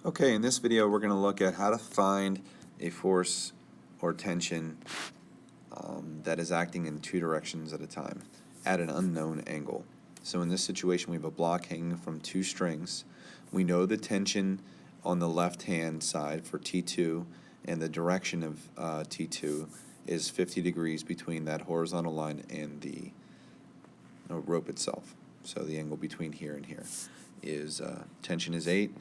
Okay, in this video we're going to look at how to find a force or tension that is acting in two directions at a time at an unknown angle. So in this situation we have a block hanging from two strings. We know the tension on the left hand side for T2 and the direction of T2 is 50 degrees between that horizontal line and the rope itself. So the angle between here and here is tension is 8,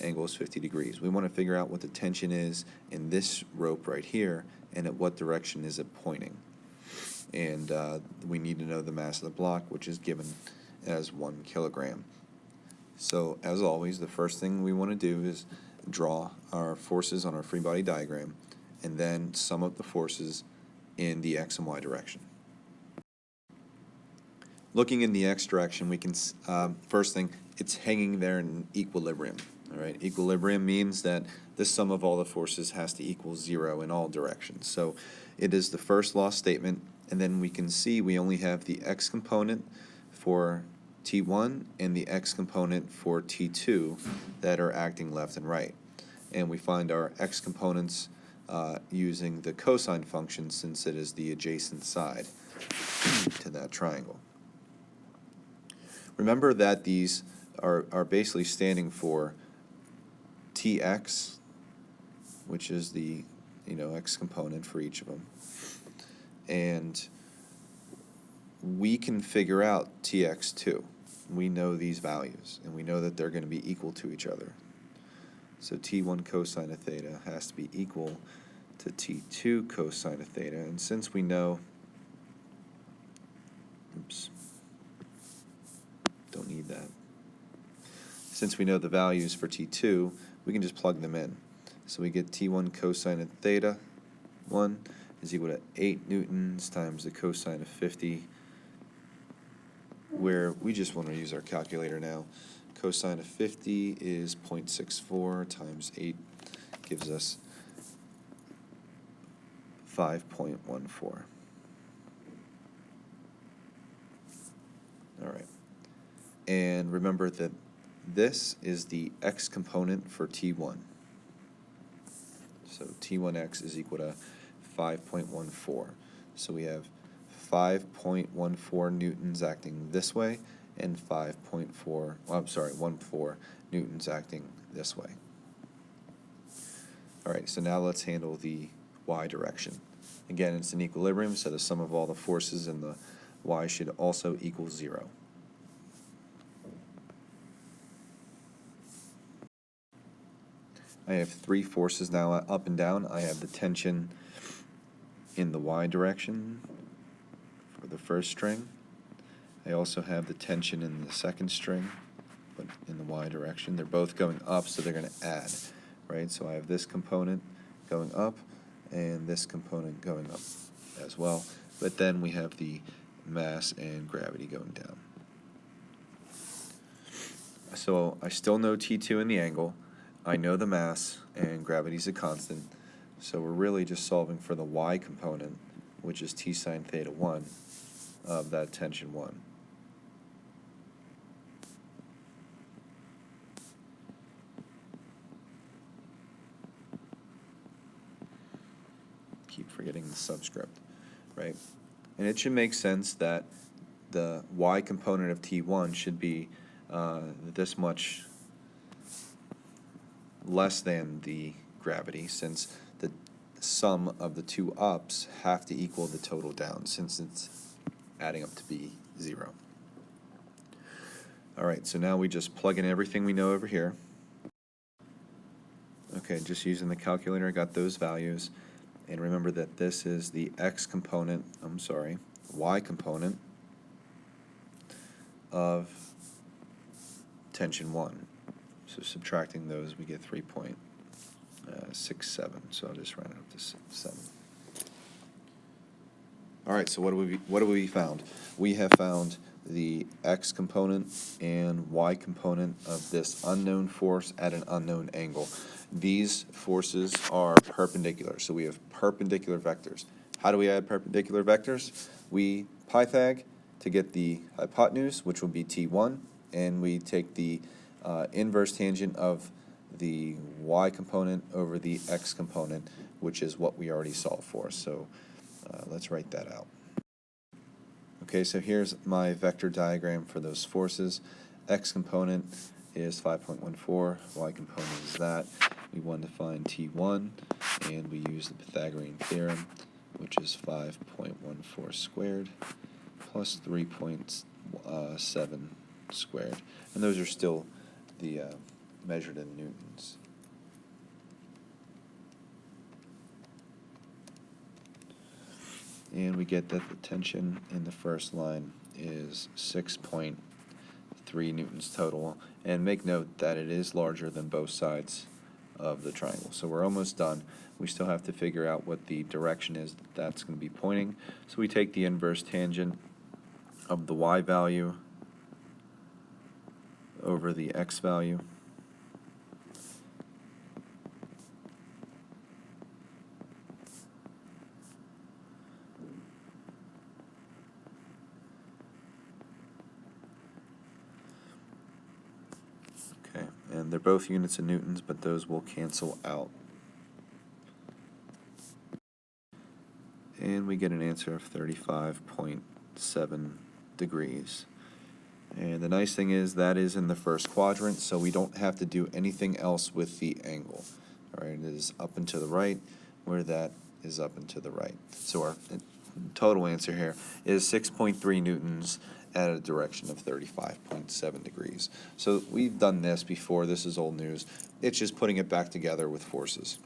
angle is 50 degrees. We want to figure out what the tension is in this rope right here and at what direction is it pointing. And we need to know the mass of the block, which is given as 1 kilogram. So as always, the first thing we want to do is draw our forces on our free body diagram and then sum up the forces in the x and y direction. Looking in the x direction, we can, first thing, it's hanging there in equilibrium. All right, equilibrium means that the sum of all the forces has to equal 0 in all directions. So it is the first law statement, and then we can see we only have the x component for T1 and the x component for T2 that are acting left and right. And we find our x components using the cosine function since it is the adjacent side to that triangle. Remember that these are basically standing for Tx, which is the x component for each of them, and we can figure out Tx too. We know these values, and we know that they're going to be equal to each other. So T1 cosine of theta has to be equal to T2 cosine of theta, and since we know, don't need that. Since we know the values for T2, we can just plug them in. So we get T1 cosine of theta 1 is equal to 8 newtons times the cosine of 50, where we just want to use our calculator now. Cosine of 50 is 0.64 times 8 gives us 5.14. All right. And remember that this is the x component for T1. So T1x is equal to 5.14. So we have 5.14 newtons acting this way and 14 newtons acting this way. All right, so now let's handle the y direction. Again, it's in equilibrium, so the sum of all the forces in the y should also equal 0. I have 3 forces now up and down. I have the tension in the y direction for the first string. I also have the tension in the second string, but in the y direction. They're both going up, so they're going to add, right? So I have this component going up and this component going up as well. But then we have the mass and gravity going down. So I still know T2 in the angle. I know the mass, and gravity is a constant, so we're really just solving for the y component, which is T sine theta 1 of that tension 1. Keep forgetting the subscript, right? And it should make sense that the y component of T1 should be this much less than the gravity, since the sum of the two ups have to equal the total down, since it's adding up to be 0. All right, so now we just plug in everything we know over here. Okay, just using the calculator, I got those values. And remember that this is the y component of tension 1. So subtracting those, we get 3.67. So I'll just round it up to 7. All right, so what have we found? We have found the x component and y component of this unknown force at an unknown angle. These forces are perpendicular, so we have perpendicular vectors. How do we add perpendicular vectors? We Pythag to get the hypotenuse, which will be T1, and we take the inverse tangent of the y component over the x component, which is what we already solved for. So let's write that out. Okay, so here's my vector diagram for those forces. X component is 5.14, y component is that. We want to find T1, and we use the Pythagorean theorem, which is 5.14 squared plus 3.7 squared. And those are still the measured in newtons. And we get that the tension in the first line is 6.3 newtons total. And make note that it is larger than both sides of the triangle. So we're almost done. We still have to figure out what the direction is that's going to be pointing. So we take the inverse tangent of the y value over the x value. Okay, and they're both units in newtons, but those will cancel out. And we get an answer of 35.7 degrees. And the nice thing is that is in the first quadrant, so we don't have to do anything else with the angle. All right, it is up and to the right, where that is up and to the right. So our total answer here is 6.3 newtons at a direction of 35.7 degrees. So we've done this before. This is old news. It's just putting it back together with forces.